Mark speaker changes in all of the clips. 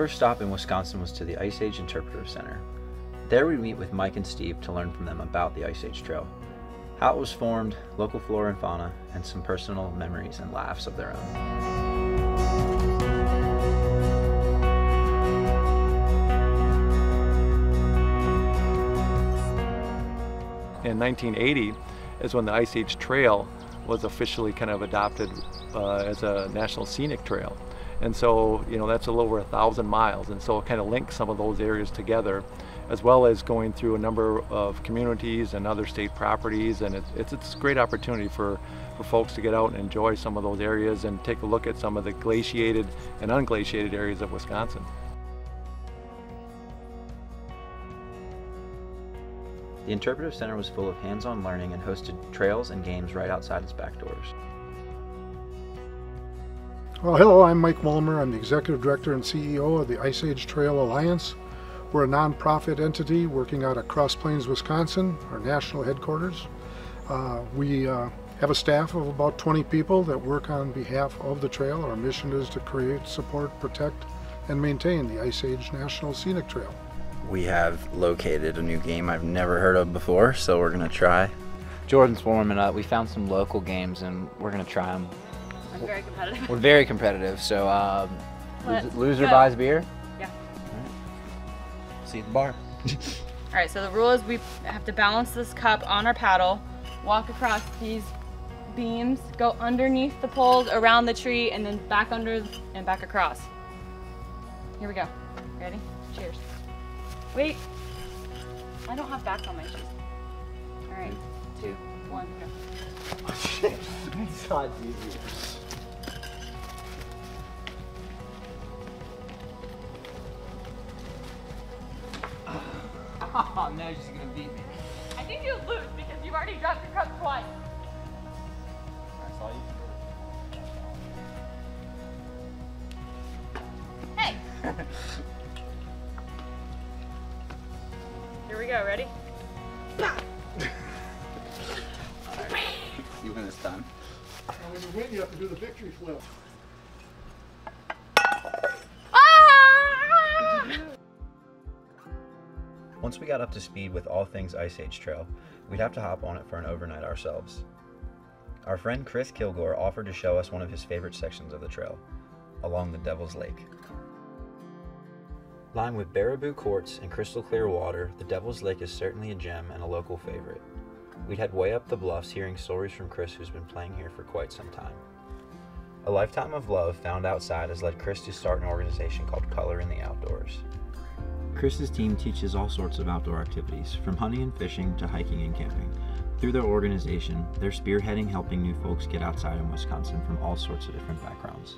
Speaker 1: first stop in Wisconsin was to the Ice Age Interpretive Center. There we meet with Mike and Steve to learn from them about the Ice Age Trail, how it was formed, local flora and fauna, and some personal memories and laughs of their own.
Speaker 2: In 1980 is when the Ice Age Trail was officially kind of adopted as a national scenic trail. And so, you know, that's a little over 1,000 miles. And so it kind of links some of those areas together, as well as going through a number of communities and other state properties. And it's a great opportunity for folks to get out and enjoy some of those areas and take a look at some of the glaciated and unglaciated areas of Wisconsin.
Speaker 1: The Interpretive Center was full of hands-on learning and hosted trails and games right outside its back doors.
Speaker 3: Well, hello, I'm Mike Mulmer. I'm the Executive Director and CEO of the Ice Age Trail Alliance. We're a nonprofit entity working out of Cross Plains, Wisconsin, our national headquarters. We have a staff of about 20 people that work on behalf of the trail. Our mission is to create, support, protect, and maintain the Ice Age National Scenic Trail.
Speaker 4: We have located a new game I've never heard of before, so we're gonna try.
Speaker 1: Jordan's warming up. We found some local games and we're gonna try them.
Speaker 5: I'm very competitive.
Speaker 1: We're very competitive, so loser buys beer?
Speaker 5: Yeah.
Speaker 4: Right. See you at the bar.
Speaker 5: Alright, so the rule is we have to balance this cup on our paddle, walk across these beams, go underneath the poles, around the tree, and then back under and back across. Here we go. Ready? Cheers. Wait, I don't have backs on my shoes. All right, 2, 1, go.
Speaker 4: Oh shit, it's not easy. Oh, now you're just gonna beat me.
Speaker 5: I think you'll lose because you've already dropped your cup twice.
Speaker 4: That's all you
Speaker 5: Hey! Here we go, ready?
Speaker 4: You win this time.
Speaker 3: And when you win, you have to do the victory flip.
Speaker 1: Once we got up to speed with all things Ice Age Trail, we'd have to hop on it for an overnight ourselves. Our friend Chris Kilgore offered to show us one of his favorite sections of the trail, along the Devil's Lake. Lined with baraboo quartz and crystal clear water, the Devil's Lake is certainly a gem and a local favorite. We'd head way up the bluffs hearing stories from Chris, who's been playing here for quite some time. A lifetime of love found outside has led Chris to start an organization called Color in the Outdoors. Chris's team teaches all sorts of outdoor activities, from hunting and fishing to hiking and camping. Through their organization, they're spearheading helping new folks get outside in Wisconsin from all sorts of different backgrounds.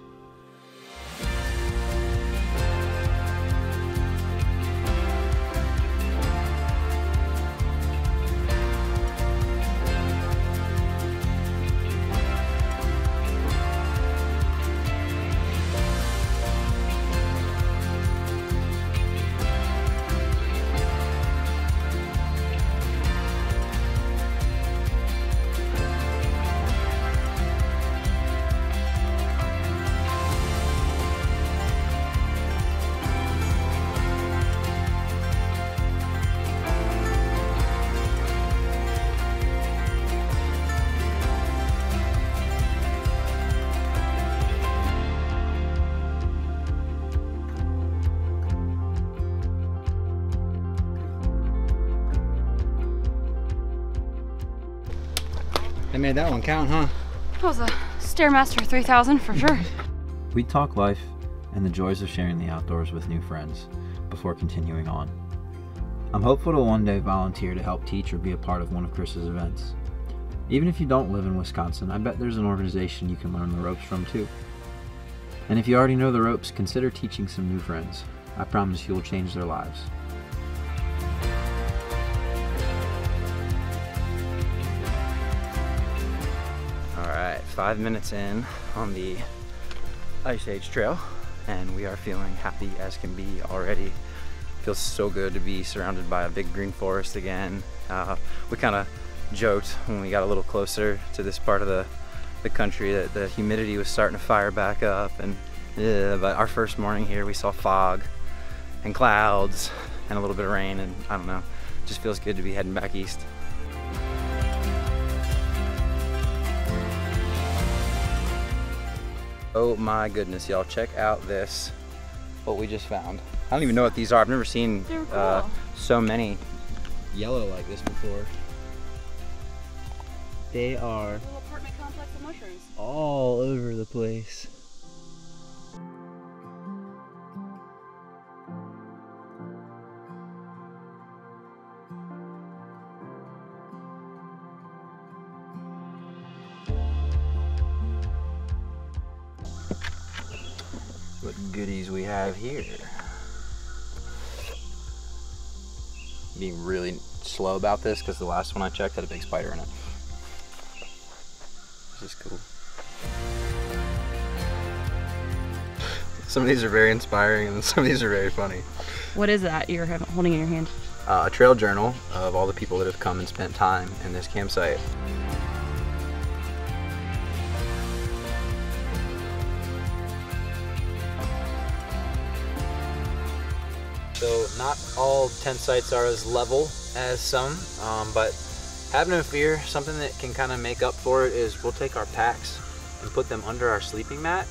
Speaker 4: They made that one count, huh?
Speaker 5: That was a Stairmaster 3000 for sure.
Speaker 1: We talk life and the joys of sharing the outdoors with new friends before continuing on. I'm hopeful to one day volunteer to help teach or be a part of one of Chris's events. Even if you don't live in Wisconsin, I bet there's an organization you can learn the ropes from too. And if you already know the ropes, consider teaching some new friends. I promise you'll change their lives.
Speaker 4: Alright, 5 minutes in on the Ice Age Trail, and we are feeling happy as can be already. Feels so good to be surrounded by a big green forest again. We kind of joked when we got a little closer to this part of the country that the humidity was starting to fire back up, and Yeah, but our first morning here, we saw fog and clouds and a little bit of rain, and I don't know, just feels good to be heading back east. Oh my goodness, y'all, check out this, what we just found. I don't even know what these are. I've never seen
Speaker 5: cool.
Speaker 4: so many yellow like this before. They are
Speaker 5: A little apartment complex of mushrooms.
Speaker 4: all over the place. What goodies we have here. Being really slow about this because the last one I checked had a big spider in it. This is cool. Some of these are very inspiring and some of these are very funny.
Speaker 5: What is that you're holding in your hand?
Speaker 4: A trail journal of all the people that have come and spent time in this campsite.
Speaker 1: So not all tent sites are as level as some, but have no fear. Something that can kind of make up for it is we'll take our packs and put them under our sleeping mat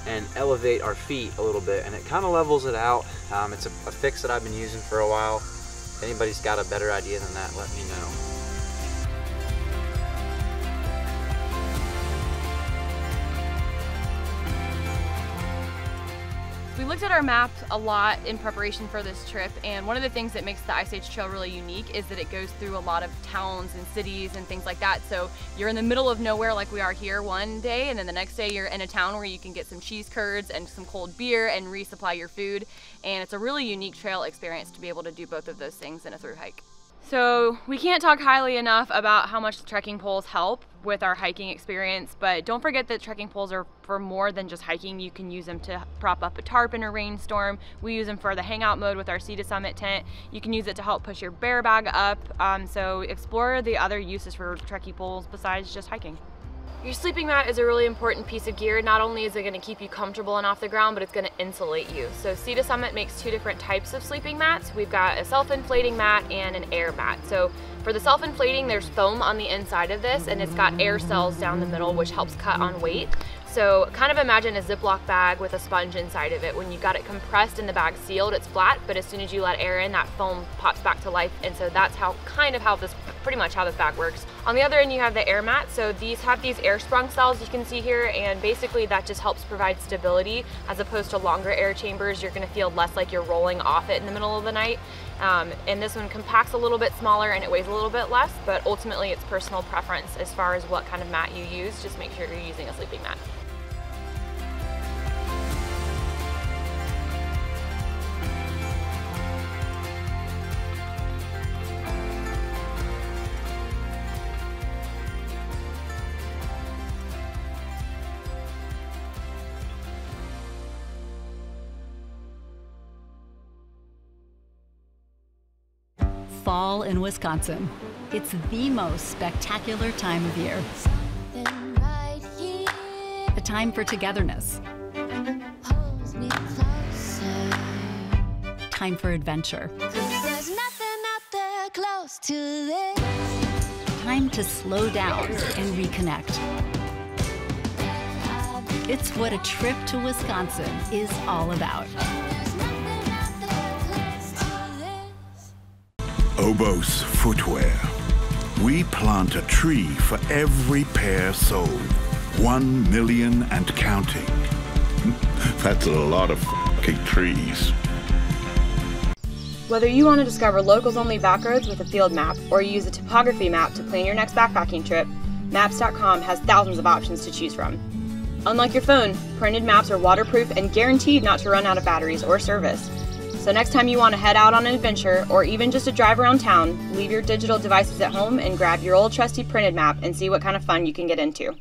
Speaker 1: and elevate our feet a little bit, and it kind of levels it out. It's a fix that I've been using for a while. If anybody's got a better idea than that, let me know.
Speaker 5: We looked at our map a lot in preparation for this trip, and one of the things that makes the Ice Age Trail really unique is that it goes through a lot of towns and cities and things like that. So you're in the middle of nowhere like we are here one day, and then the next day you're in a town where you can get some cheese curds and some cold beer and resupply your food. And it's a really unique trail experience to be able to do both of those things in a through hike. So we can't talk highly enough about how much the trekking poles help with our hiking experience, but don't forget that trekking poles are for more than just hiking. You can use them to prop up a tarp in a rainstorm. We use them for the hangout mode with our Sea to Summit tent. You can use it to help push your bear bag up. So explore the other uses for trekking poles besides just hiking. Your sleeping mat is a really important piece of gear. Not only is it going to keep you comfortable and off the ground, but it's going to insulate you. So Sea to Summit makes two different types of sleeping mats. We've got a self-inflating mat and an air mat. So for the self-inflating, there's foam on the inside of this, and it's got air cells down the middle, which helps cut on weight. So kind of imagine a Ziploc bag with a sponge inside of it. When you got it compressed and the bag sealed, it's flat, but as soon as you let air in, that foam pops back to life. And so that's pretty much how this bag works. On the other end, you have the air mat. So these have these air sprung cells you can see here, and basically that just helps provide stability. As opposed to longer air chambers, you're gonna feel less like you're rolling off it in the middle of the night. And this one compacts a little bit smaller and it weighs a little bit less, but ultimately it's personal preference as far as what kind of mat you use. Just make sure you're using a sleeping mat.
Speaker 6: Fall in Wisconsin. It's the most spectacular time of year. A time for togetherness. Time for adventure. Time to slow down and reconnect. It's what a trip to Wisconsin is all about.
Speaker 7: Obos Footwear. We plant a tree for every pair sold. 1 million and counting. That's a lot of fucking trees.
Speaker 5: Whether you want to discover locals-only backroads with a field map or use a topography map to plan your next backpacking trip, Maps.com has thousands of options to choose from. Unlike your phone, printed maps are waterproof and guaranteed not to run out of batteries or service. So next time you want to head out on an adventure or even just a drive around town, leave your digital devices at home and grab your old trusty printed map and see what kind of fun you can get into.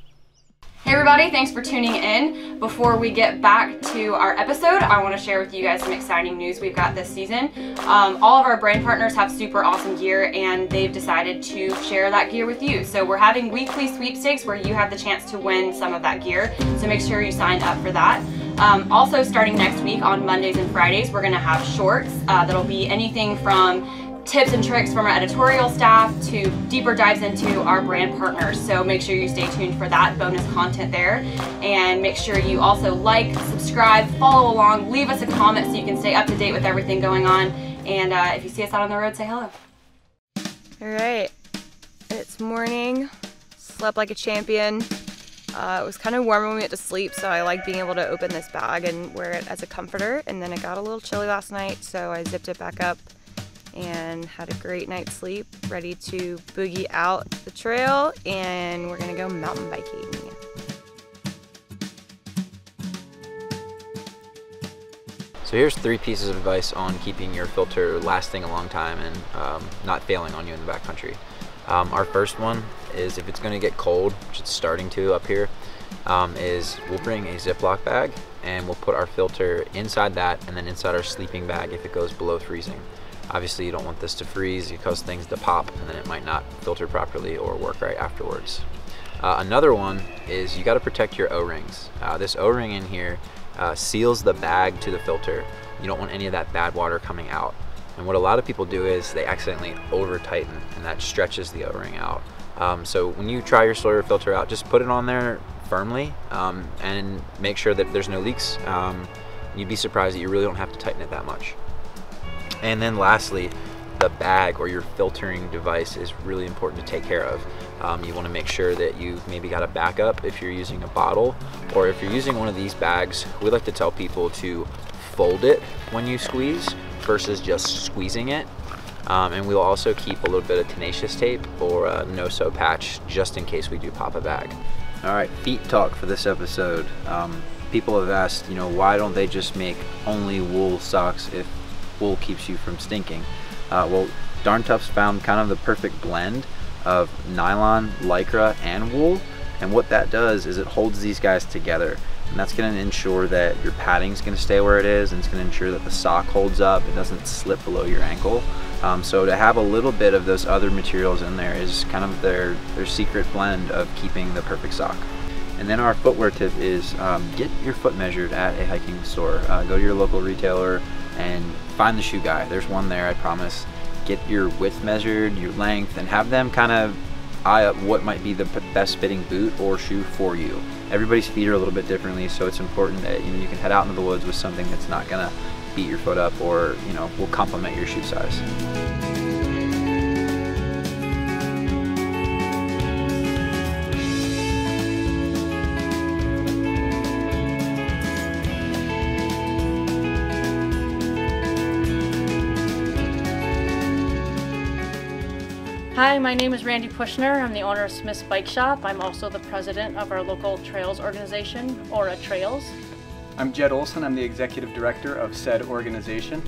Speaker 5: Hey everybody, thanks for tuning in. Before we get back to our episode, I want to share with you guys some exciting news we've got this season. All of our brand partners have super awesome gear and they've decided to share that gear with you. So we're having weekly sweepstakes where you have the chance to win some of that gear. So make sure you sign up for that. Also starting next week on Mondays and Fridays, we're gonna have shorts that'll be anything from tips and tricks from our editorial staff to deeper dives into our brand partners. So make sure you stay tuned for that bonus content there. And make sure you also like, subscribe, follow along, leave us a comment so you can stay up to date with everything going on. And if you see us out on the road, say hello. All right, it's morning. Slept like a champion. It was kind of warm when we went to sleep, so I like being able to open this bag and wear it as a comforter. And then it got a little chilly last night, so I zipped it back up and had a great night's sleep, ready to boogie out the trail, and we're gonna go mountain biking.
Speaker 1: So here's 3 pieces of advice on keeping your filter lasting a long time and not failing on you in the backcountry. Our first one is, if it's going to get cold, which it's starting to up here, is we'll bring a Ziploc bag and we'll put our filter inside that and then inside our sleeping bag if it goes below freezing. Obviously you don't want this to freeze, it causes things to pop and then it might not filter properly or work right afterwards. Another one is you got to protect your O-rings. This O-ring in here seals the bag to the filter. You don't want any of that bad water coming out. And what a lot of people do is they accidentally over tighten and that stretches the O-ring out. So when you try your Sawyer filter out, just put it on there firmly and make sure that there's no leaks. You'd be surprised that you really don't have to tighten it that much. And then lastly, the bag or your filtering device is really important to take care of. You want to make sure that you've maybe got a backup if you're using a bottle, or if you're using one of these bags, we like to tell people to fold it when you squeeze versus just squeezing it. And we'll also keep a little bit of tenacious tape or a no-sew patch just in case we do pop a bag. All right, feet talk for this episode. People have asked, you know, why don't they just make only wool socks if wool keeps you from stinking? Well, Darn Tough's found kind of the perfect blend of nylon, lycra, and wool. And what that does is it holds these guys together. And that's going to ensure that your padding's going to stay where it is, and it's going to ensure that the sock holds up, it doesn't slip below your ankle. So to have a little bit of those other materials in there is kind of their secret blend of keeping the perfect sock. And then our footwear tip is get your foot measured at a hiking store. Go to your local retailer and find the shoe guy. There's one there, I promise. Get your width measured, your length, and have them kind of eye up what might be the best fitting boot or shoe for you. Everybody's feet are a little bit differently, so it's important that you can head out into the woods with something that's not gonna beat your foot up or will complement your shoe size.
Speaker 8: Hi, my name is Randy Pushner. I'm the owner of Smith's Bike Shop. I'm also the president of our local trails organization, Aura Trails.
Speaker 9: I'm Jed Olson. I'm the executive director of said organization.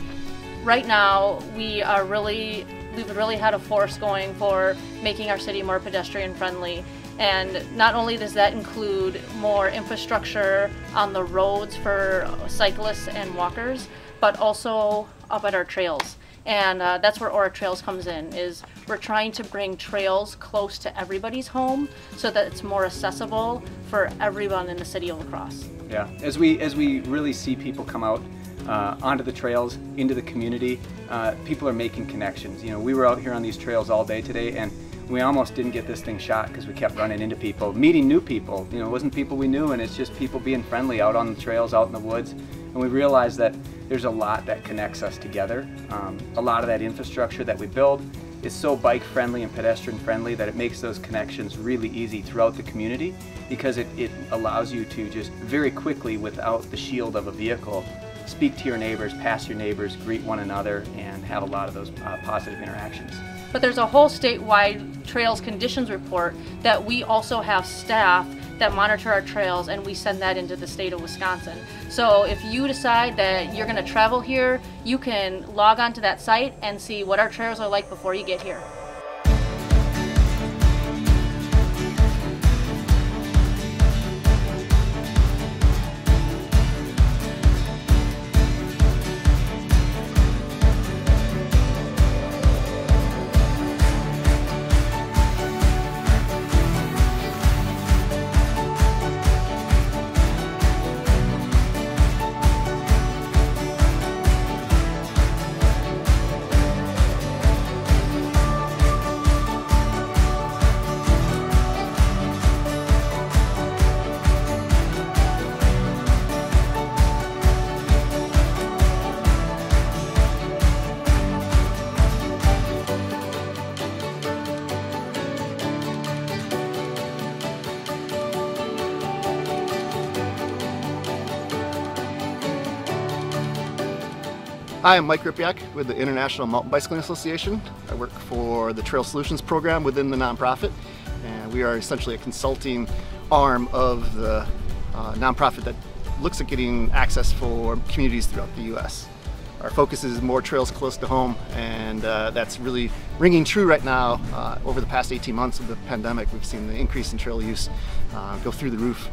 Speaker 8: Right now, we've really had a force going for making our city more pedestrian friendly. And not only does that include more infrastructure on the roads for cyclists and walkers, but also up at our trails. And that's where Aura Trails comes in, is we're trying to bring trails close to everybody's home so that it's more accessible for everyone in the city of La Crosse.
Speaker 9: Yeah, as we really see people come out onto the trails, into the community, people are making connections. We were out here on these trails all day today, and we almost didn't get this thing shot because we kept running into people, meeting new people. It wasn't people we knew, and it's just people being friendly out on the trails, out in the woods. And we realized that there's a lot that connects us together. A lot of that infrastructure that we build is so bike friendly and pedestrian friendly that it makes those connections really easy throughout the community, because it allows you to just very quickly, without the shield of a vehicle, speak to your neighbors, pass your neighbors, greet one another, and have a lot of those positive interactions.
Speaker 8: But there's a whole statewide trails conditions report that we also have staff that monitor our trails, and we send that into the state of Wisconsin. So if you decide that you're going to travel here, you can log on to that site and see what our trails are like before you get here.
Speaker 10: Hi, I'm Mike Ripyak with the International Mountain Bicycling Association. I work for the Trail Solutions program within the nonprofit, and we are essentially a consulting arm of the nonprofit that looks at getting access for communities throughout the U.S. Our focus is more trails close to home, and that's really ringing true right now. Over the past 18 months of the pandemic, we've seen the increase in trail use go through the roof,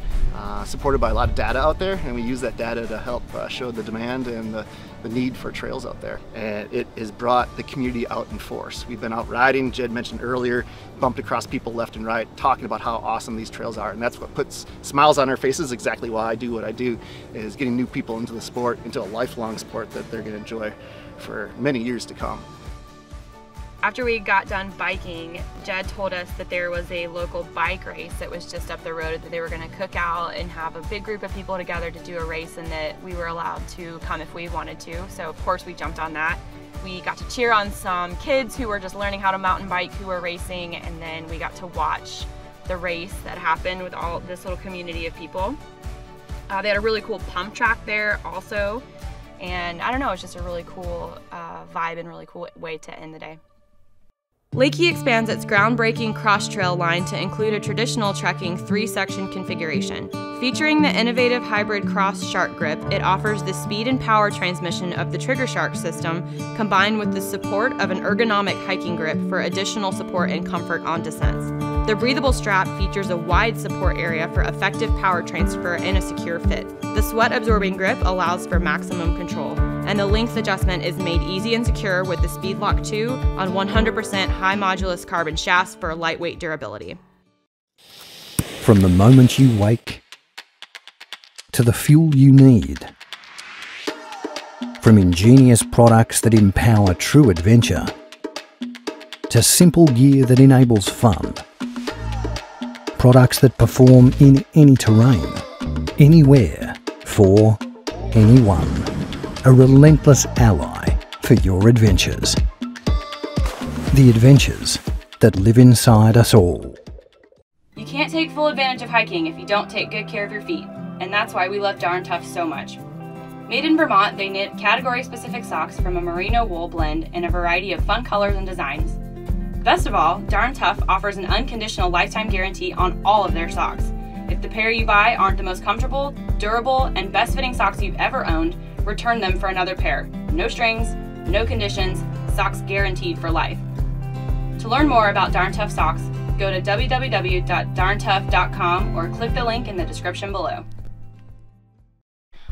Speaker 10: supported by a lot of data out there, and we use that data to help show the demand and the need for trails out there. And it has brought the community out in force. We've been out riding, Jed mentioned earlier, bumped across people left and right, talking about how awesome these trails are, and that's what puts smiles on our faces. Exactly why I do what I do, is getting new people into the sport, into a lifelong sport that they're going to enjoy for many years to come.
Speaker 5: After we got done biking, Jed told us that there was a local bike race that was just up the road, that they were going to cook out and have a big group of people together to do a race, and that we were allowed to come if we wanted to. So of course we jumped on that. We got to cheer on some kids who were just learning how to mountain bike who were racing, and then we got to watch the race that happened with all this little community of people. They had a really cool pump track there also, and I don't know, it's just a really cool vibe and really cool way to end the day. Lakey expands its groundbreaking cross-trail line to include a traditional trekking 3-section configuration. Featuring the innovative hybrid cross shark grip, it offers the speed and power transmission of the Trigger Shark system, combined with the support of an ergonomic hiking grip for additional support and comfort on descents. The breathable strap features a wide support area for effective power transfer and a secure fit. The sweat-absorbing grip allows for maximum control, and the length adjustment is made easy and secure with the Speed Lock 2 on 100% high modulus carbon shafts for lightweight durability.
Speaker 11: From the moment you wake to the fuel you need, from ingenious products that empower true adventure to simple gear that enables fun, products that perform in any terrain, anywhere, for anyone. A relentless ally for your adventures. The adventures that live inside us all.
Speaker 5: You can't take full advantage of hiking if you don't take good care of your feet, and that's why we love Darn Tough so much. Made in Vermont, they knit category-specific socks from a merino wool blend in a variety of fun colors and designs. Best of all, Darn Tough offers an unconditional lifetime guarantee on all of their socks. If the pair you buy aren't the most comfortable, durable, and best-fitting socks you've ever owned, return them for another pair. No strings, no conditions, socks guaranteed for life. To learn more about Darn Tough socks, go to www.darntough.com or click the link in the description below.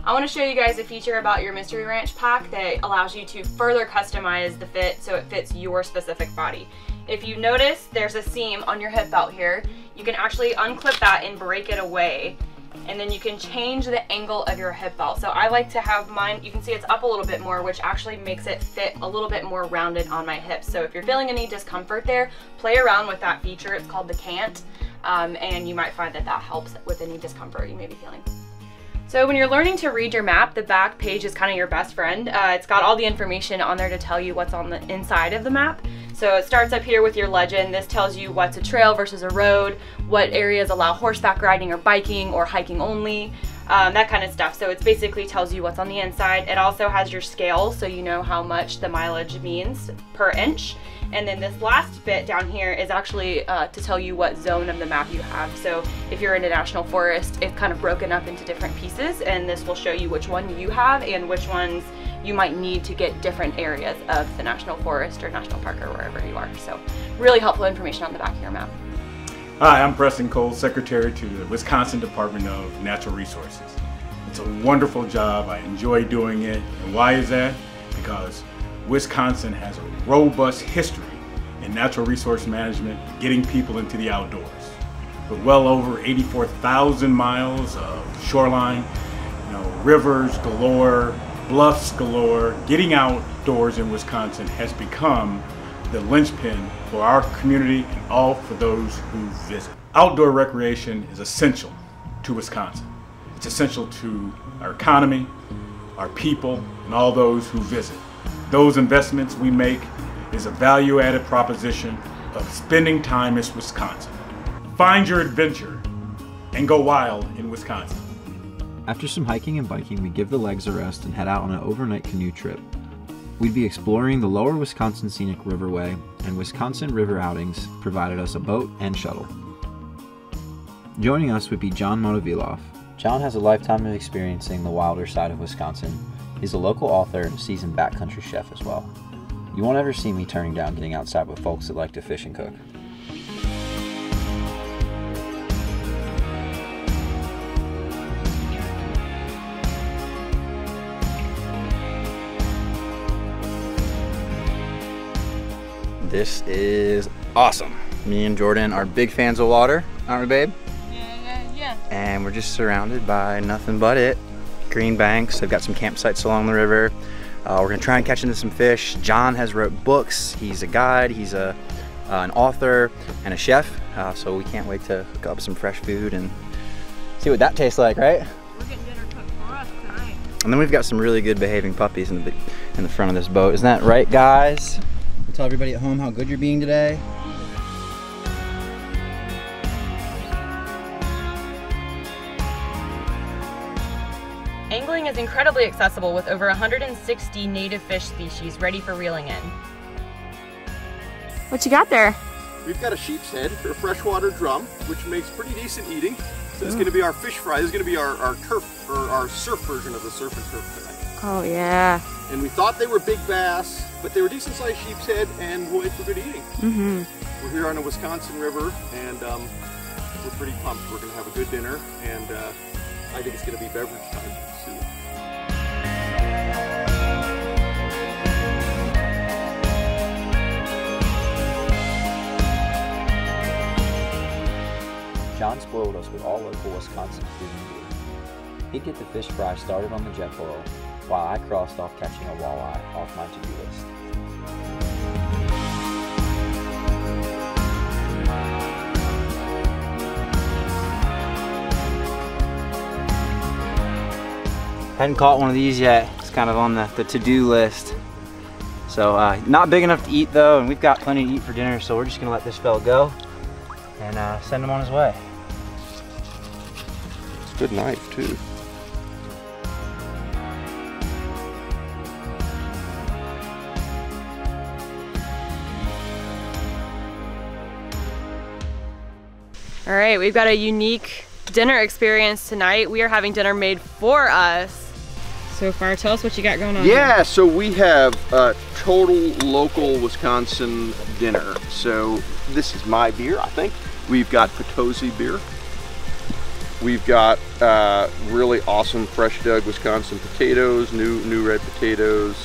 Speaker 5: I want to show you guys a feature about your Mystery Ranch pack that allows you to further customize the fit so it fits your specific body. If you notice there's a seam on your hip belt here, you can actually unclip that and break it away, and then you can change the angle of your hip belt. So I like to have mine, you can see it's up a little bit more, which actually makes it fit a little bit more rounded on my hips. So if you're feeling any discomfort there, play around with that feature. It's called the cant, and you might find that that helps with any discomfort you may be feeling. So when you're learning to read your map, the back page is kind of your best friend. It's got all the information on there to tell you what's on the inside of the map. So it starts up here with your legend. This tells you what's a trail versus a road, what areas allow horseback riding or biking or hiking only, that kind of stuff. So it basically tells you what's on the inside. It also has your scale, so you know how much the mileage means per inch. And then this last bit down here is actually to tell you what zone of the map you have. So if you're in a national forest, it's kind of broken up into different pieces, and this will show you which one you have and which ones you might need to get different areas of the national forest or national park or wherever you are. So really helpful information on the back of your map.
Speaker 12: Hi, I'm Preston Cole, Secretary to the Wisconsin Department of Natural Resources. It's a wonderful job. I enjoy doing it. And why is that? Because Wisconsin has a robust history in natural resource management, getting people into the outdoors. With well over 84,000 miles of shoreline, rivers galore, bluffs galore, getting outdoors in Wisconsin has become the linchpin for our community and all for those who visit. Outdoor recreation is essential to Wisconsin. It's essential to our economy, our people, and all those who visit. Those investments we make is a value-added proposition of spending time in Wisconsin. Find your adventure and go wild in Wisconsin.
Speaker 1: After some hiking and biking, we give the legs a rest and head out on an overnight canoe trip. We'd be exploring the Lower Wisconsin Scenic Riverway, and Wisconsin River Outings provided us a boat and shuttle. Joining us would be John Motoviloff. John has a lifetime of experiencing the wilder side of Wisconsin. He's a local author and a seasoned backcountry chef as well. You won't ever see me turning down getting outside with folks that like to fish and cook.
Speaker 4: This is awesome. Me and Jordan are big fans of water, aren't we, babe?
Speaker 5: Yeah.
Speaker 4: And we're just surrounded by nothing but it. Green banks, they've got some campsites along the river. We're gonna try and catch into some fish. John has wrote books. He's a guide, he's an author and a chef. So we can't wait to hook up some fresh food and see what that tastes like, right?
Speaker 5: We're getting dinner cooked for us tonight.
Speaker 4: And then we've got some really good behaving puppies in the front of this boat. Isn't that right, guys? Tell everybody at home how good you're being today.
Speaker 5: Angling is incredibly accessible with over 160 native fish species ready for reeling in. What you got there?
Speaker 13: We've got a sheep's head for a freshwater drum, which makes pretty decent eating. So it's going to be our fish fry. This is going to be our turf, or our surf version of the surf and turf tonight.
Speaker 5: Oh yeah.
Speaker 13: And we thought they were big bass, but they were decent sized sheep's head, and we'll wait for good eating. We're here on the Wisconsin River, and we're pretty pumped. We're going to have a good dinner, and I think it's going to be beverage time soon.
Speaker 1: John spoiled us with all local Wisconsin food and beer. He'd get the fish fry started on the jet boil, while I crossed off catching a walleye off my to-do list.
Speaker 4: Hadn't caught one of these yet. It's kind of on the to-do list. So not big enough to eat though, and we've got plenty to eat for dinner, so we're just gonna let this fella go and send him on his way.
Speaker 13: It's a good knife too.
Speaker 5: All right, we've got a unique dinner experience tonight. We are having dinner made for us. So far, tell us what you got going on.
Speaker 13: Yeah, so we have a total local Wisconsin dinner. So this is my beer, I think. We've got Potosi beer. We've got really awesome fresh dug Wisconsin potatoes, new red potatoes,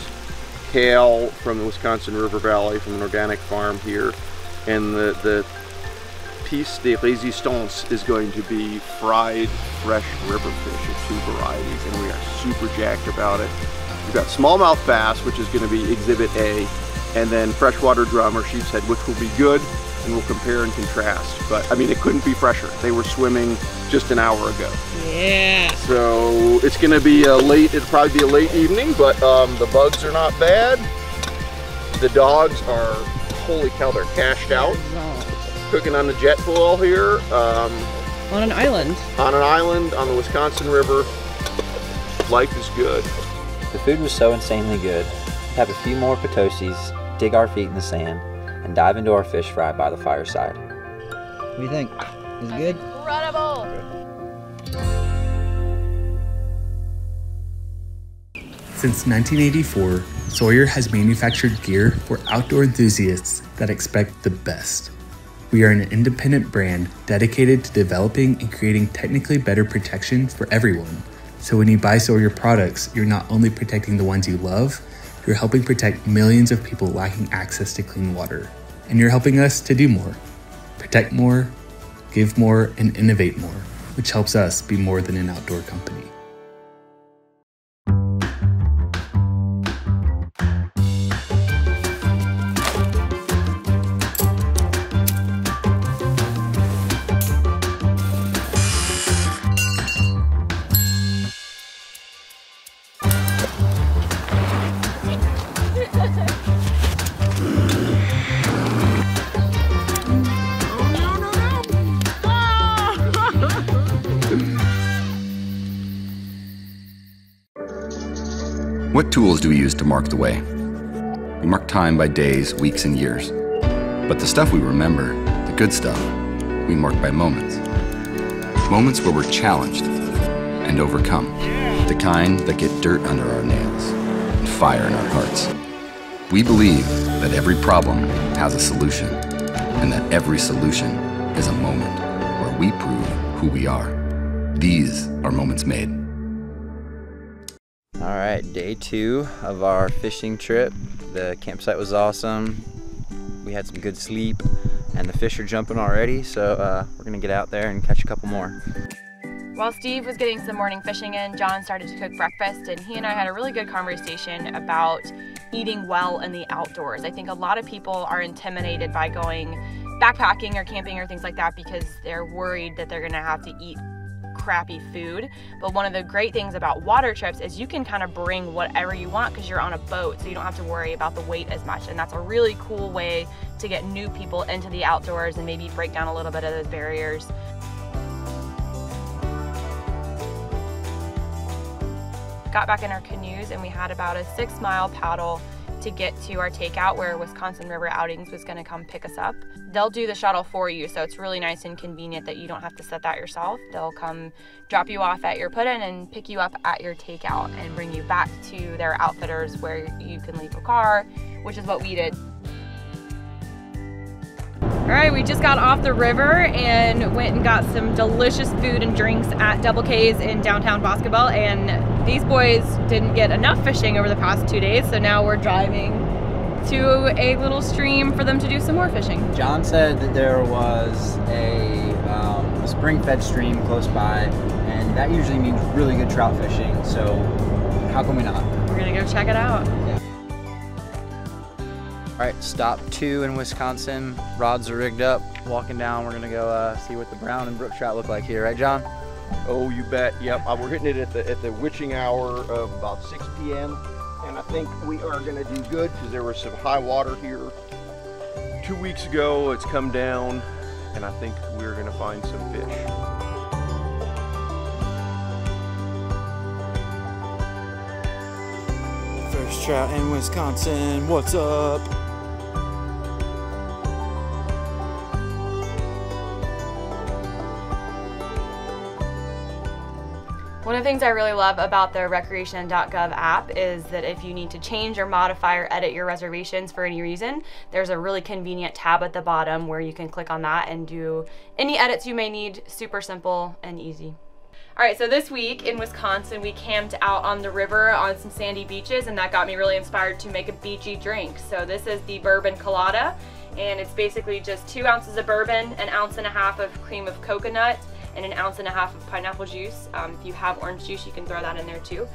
Speaker 13: kale from the Wisconsin River Valley from an organic farm here, and the piece de resistance is going to be fried fresh river fish of 2 varieties, and we are super jacked about it. We've got smallmouth bass, which is going to be Exhibit A, and then freshwater drum or sheep's head, which will be good, and we'll compare and contrast. But I mean, it couldn't be fresher. They were swimming just an hour ago.
Speaker 5: Yeah.
Speaker 13: So it's going to be it'll probably be a late evening, but the bugs are not bad. The dogs are, holy cow, they're cashed out. Cooking on the jet boil here.
Speaker 5: On an island.
Speaker 13: On an island on the Wisconsin River. Life is good.
Speaker 1: The food was so insanely good. Have a few more Potosi's, dig our feet in the sand, and dive into our fish fry by the fireside.
Speaker 4: What do you think? Is it good?
Speaker 5: Incredible.
Speaker 14: Since 1984, Sawyer has manufactured gear for outdoor enthusiasts that expect the best. We are an independent brand dedicated to developing and creating technically better protection for everyone. So when you buy Sawyer products, you're not only protecting the ones you love, you're helping protect millions of people lacking access to clean water. And you're helping us to do more. Protect more, give more, and innovate more, which helps us be more than an outdoor company.
Speaker 15: What tools do we use to mark the way? We mark time by days, weeks, and years. But the stuff we remember, the good stuff, we mark by moments. Moments where we're challenged and overcome. The kind that get dirt under our nails and fire in our hearts. We believe that every problem has a solution, and that every solution is a moment where we prove who we are. These are moments made.
Speaker 4: All right, day 2 of our fishing trip. The campsite was awesome. We had some good sleep, and the fish are jumping already, so we're gonna get out there and catch a couple more.
Speaker 5: While Steve was getting some morning fishing in, John started to cook breakfast, and he and I had a really good conversation about eating well in the outdoors. I think a lot of people are intimidated by going backpacking or camping or things like that because they're worried that they're gonna have to eat crappy food. But one of the great things about water trips is you can kind of bring whatever you want because you're on a boat, so you don't have to worry about the weight as much. And that's a really cool way to get new people into the outdoors and maybe break down a little bit of those barriers. Got back in our canoes and we had about a 6-mile paddle to get to our takeout where Wisconsin River Outings was gonna come pick us up. They'll do the shuttle for you, so it's really nice and convenient that you don't have to set that yourself. They'll come drop you off at your put-in and pick you up at your takeout and bring you back to their outfitters where you can leave a car, which is what we did. All right, we just got off the river and went and got some delicious food and drinks at Double K's in downtown Boscobel, and these boys didn't get enough fishing over the past 2 days, so now we're driving to a little stream for them to do some more fishing.
Speaker 4: John said that there was a spring-fed stream close by, and that usually means really good trout fishing, so how can we not?
Speaker 5: We're gonna go check it out.
Speaker 4: All right, stop 2 in Wisconsin. Rods are rigged up. Walking down, we're gonna go see what the brown and brook trout look like here, right, John?
Speaker 13: Oh, you bet. Yep, we're hitting it at the witching hour of about 6 p.m. and I think we are gonna do good because there was some high water here 2 weeks ago. It's come down, and I think we're gonna find some fish.
Speaker 16: First trout in Wisconsin, what's up?
Speaker 5: One of the things I really love about the recreation.gov app is that if you need to change or modify or edit your reservations for any reason, there's a really convenient tab at the bottom where you can click on that and do any edits you may need. Super simple and easy. All right, so this week in Wisconsin, we camped out on the river on some sandy beaches, and that got me really inspired to make a beachy drink. So this is the bourbon colada, and it's basically just 2 ounces of bourbon, 1.5 ounces of cream of coconut, and 1.5 ounces of pineapple juice. If you have orange juice, you can throw that in there too.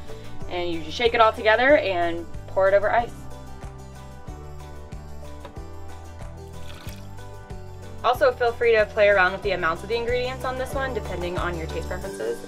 Speaker 5: And you just shake it all together and pour it over ice. Also, feel free to play around with the amounts of the ingredients on this one, depending on your taste preferences.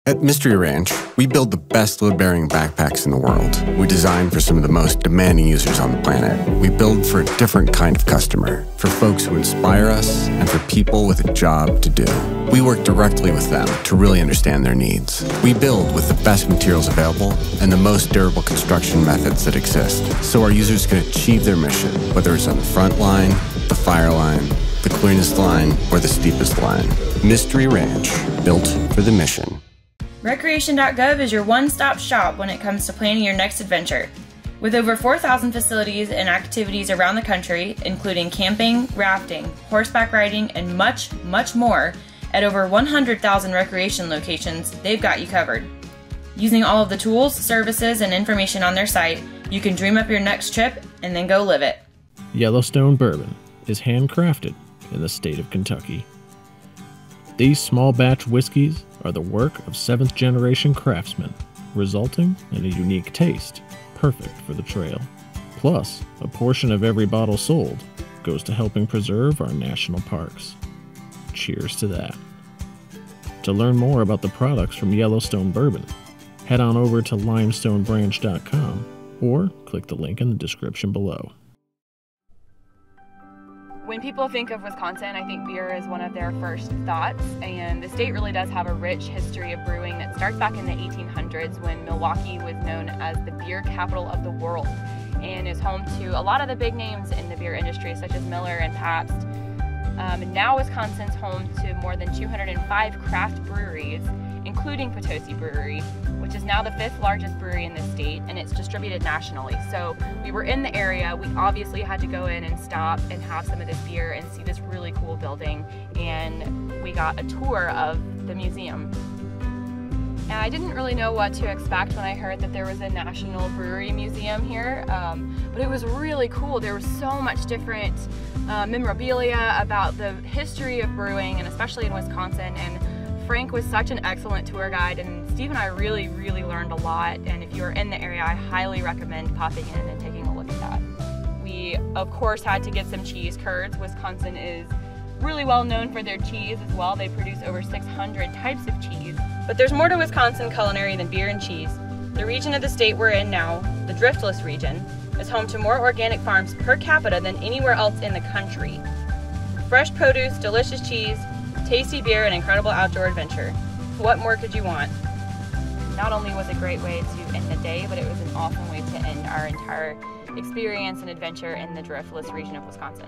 Speaker 17: At Mystery Ranch, we build the best load-bearing backpacks in the world. We design for some of the most demanding users on the planet. We build for a different kind of customer, for folks who inspire us, and for people with a job to do. We work directly with them to really understand their needs. We build with the best materials available and the most durable construction methods that exist, so our users can achieve their mission, whether it's on the front line, the fire line, the cleanest line, or the steepest line. Mystery Ranch, built for the mission.
Speaker 5: Recreation.gov is your one-stop shop when it comes to planning your next adventure. With over 4,000 facilities and activities around the country, including camping, rafting, horseback riding, and much, much more, at over 100,000 recreation locations, they've got you covered. Using all of the tools, services, and information on their site, you can dream up your next trip and then go live it.
Speaker 18: Yellowstone Bourbon is handcrafted in the state of Kentucky. These small batch whiskeys are the work of 7th-generation craftsmen, resulting in a unique taste, perfect for the trail. Plus, a portion of every bottle sold goes to helping preserve our national parks. Cheers to that. To learn more about the products from Yellowstone Bourbon, head on over to limestonebranch.com or click the link in the description below.
Speaker 5: When people think of Wisconsin, I think beer is one of their first thoughts, and the state really does have a rich history of brewing that starts back in the 1800s when Milwaukee was known as the beer capital of the world and is home to a lot of the big names in the beer industry such as Miller and Pabst. And now Wisconsin's home to more than 205 craft breweries, including Potosi Brewery, which is now the 5th largest brewery in the state, and it's distributed nationally. So we were in the area, we obviously had to go in and stop and have some of this beer and see this really cool building, and we got a tour of the museum. And I didn't really know what to expect when I heard that there was a National Brewery Museum here, but it was really cool. There was so much different memorabilia about the history of brewing, and especially in Wisconsin. And Frank was such an excellent tour guide, and Steve and I really learned a lot. And if you're in the area, I highly recommend popping in and taking a look at that. We, of course, had to get some cheese curds. Wisconsin is really well known for their cheese as well. They produce over 600 types of cheese. But there's more to Wisconsin culinary than beer and cheese. The region of the state we're in now, the Driftless region, is home to more organic farms per capita than anywhere else in the country. Fresh produce, delicious cheese, tasty beer, and incredible outdoor adventure. What more could you want? Not only was it a great way to end the day, but it was an awesome way to end our entire experience and adventure in the Driftless region of Wisconsin.